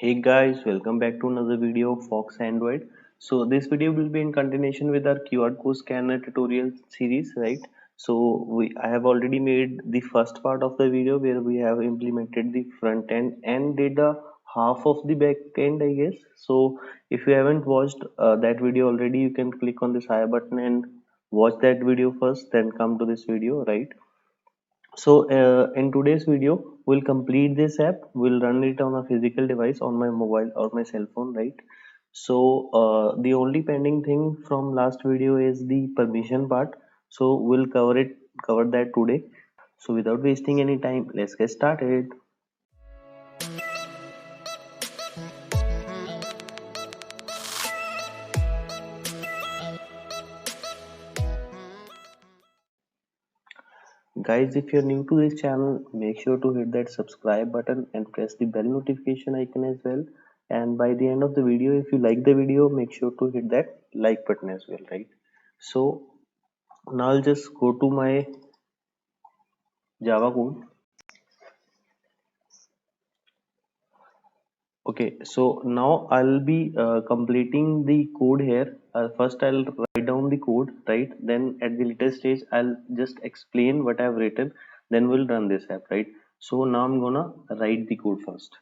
Hey guys, welcome back to another video of Fox Android. So this video will be in continuation with our QR code scanner tutorial series, right? I have already made the first part of the video where we have implemented the front end and did a half of the back end, I guess. So if you haven't watched that video already, you can click on this I button and watch that video first, then come to this video, right? In today's video, we'll complete this app. We'll run it on a physical device on my mobile or my cell phone, right? The only pending thing from last video is the permission part. So we'll cover that today. So without wasting any time, let's get started. Guys, if you're new to this channel, make sure to hit that subscribe button and press the bell notification icon as well. And by the end of the video, if you like the video, make sure to hit that like button as well, right? So now I'll just go to my Java code. Okay, so now I'll be completing the code here. First, I'll write down the code, right? Then at the later stage, I'll just explain what I've written. Then we'll run this app, right? So now I'm gonna write the code first.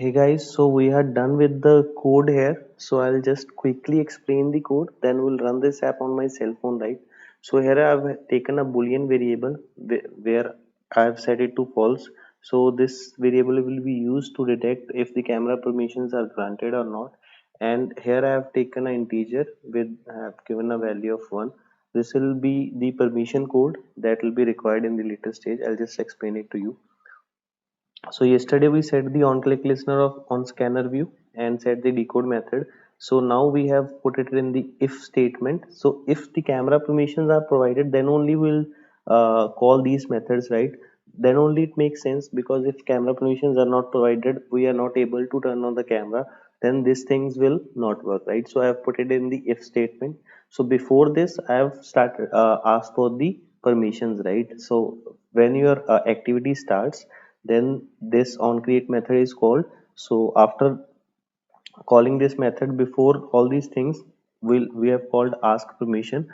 Hey guys, so we are done with the code here. So I'll just quickly explain the code, then we'll run this app on my cell phone, right? So here I've taken a boolean variable where I've set it to false. So this variable will be used to detect if the camera permissions are granted or not. And here I have taken an integer with I have given a value of 1. This will be the permission code that will be required in the later stage. I'll just explain it to you. So yesterday we set the on-click listener of on scanner view and set the decode method. So now we have put it in the if statement. So if the camera permissions are provided, then only we'll call these methods, right? Then only it makes sense, because if camera permissions are not provided, we are not able to turn on the camera, then these things will not work, right? So I have put it in the if statement. So before this, I have started asked for the permissions, right? So when your activity starts, then this on create method is called. So after calling this method, before all these things, we have called ask permission.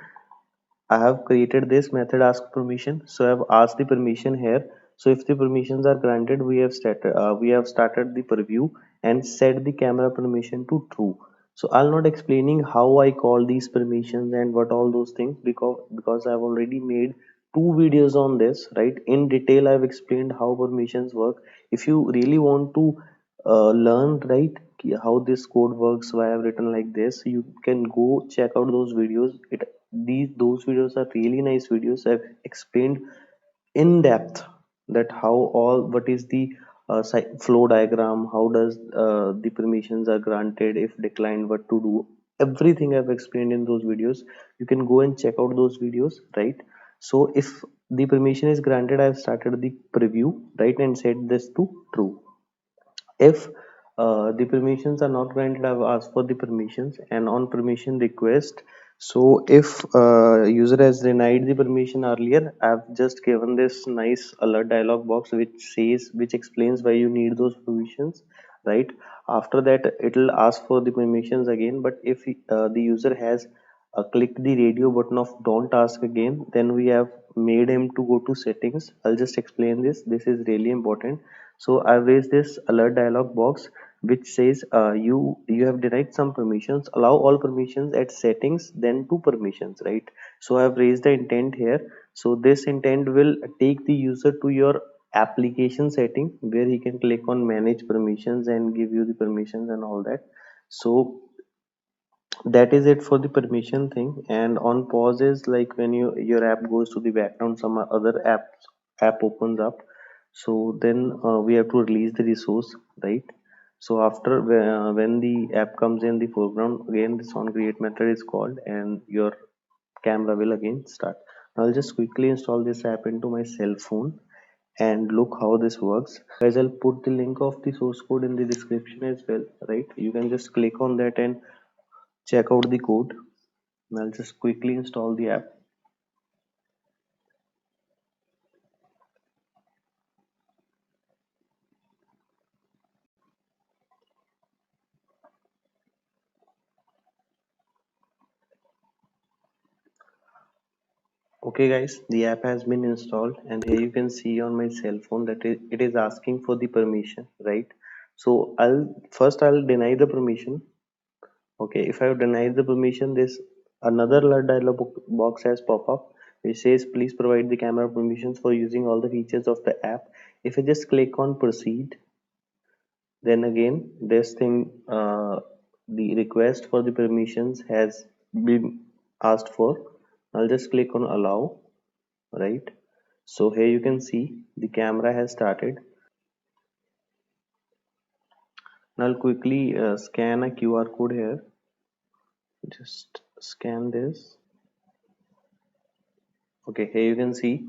I have created this method ask permission, so I have asked the permission here. So if the permissions are granted, we have started the preview and set the camera permission to true. So I'll not explaining how I call these permissions and what all those things, because I've already made two videos on this, right? In detail I've explained how permissions work. If you really want to learn, right, how this code works, why I've written like this, you can go check out those videos. Those videos are really nice videos. I've explained in depth that how all what is the flow diagram, how does the permissions are granted, if declined what to do. Everything I've explained in those videos. You can go and check out those videos, right? So if the permission is granted, I've started the preview, right, and set this to true. If the permissions are not granted, I've asked for the permissions, and on permission request, so if user has denied the permission earlier, I've just given this nice alert dialog box which explains why you need those permissions, right? After that, it'll ask for the permissions again, but if the user has clicked the radio button of don't ask again, then we have made him to go to settings. I'll just explain this. This is really important. So I've raised this alert dialog box which says you have denied some permissions. Allow all permissions at settings, then to permissions, right? So I've raised the intent here. So this intent will take the user to your application setting, where he can click on manage permissions and give you the permissions and all that. So that is it for the permission thing. And on pause is like when your app goes to the background, some other app opens up. So then we have to release the resource, right? So after when the app comes in the foreground, again this on create method is called and your camera will again start. Now I'll just quickly install this app into my cell phone and look how this works. Guys, I'll put the link of the source code in the description as well, right? You can just click on that and check out the code. I'll just quickly install the app. Okay guys, the app has been installed and here you can see on my cell phone that it is asking for the permission, right? So I'll deny the permission. Okay, if I have denied the permission, this another alert dialog box has pop up which says please provide the camera permissions for using all the features of the app. If I just click on proceed, then again this thing, the request for the permissions has been asked for. I'll just click on allow, right? So here you can see the camera has started. Now I'll quickly scan a QR code here. Just scan this. Okay, here you can see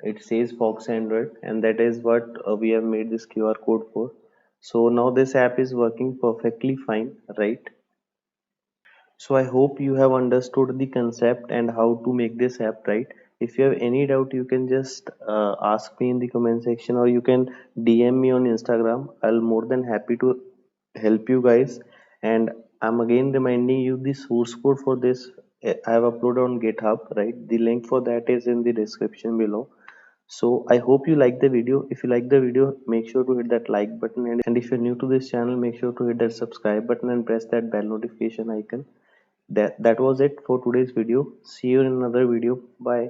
it says Fox Android, and that is what we have made this QR code for. So now this app is working perfectly fine, right? So I hope you have understood the concept and how to make this app, right? If you have any doubt, you can just ask me in the comment section, or you can DM me on Instagram. I'll more than happy to help you guys. And I'm again reminding you the source code for this I have uploaded on GitHub, right? The link for that is in the description below. So I hope you like the video. If you like the video, make sure to hit that like button, and if you're new to this channel, make sure to hit that subscribe button and press that bell notification icon. That was it for today's video. See you in another video. Bye.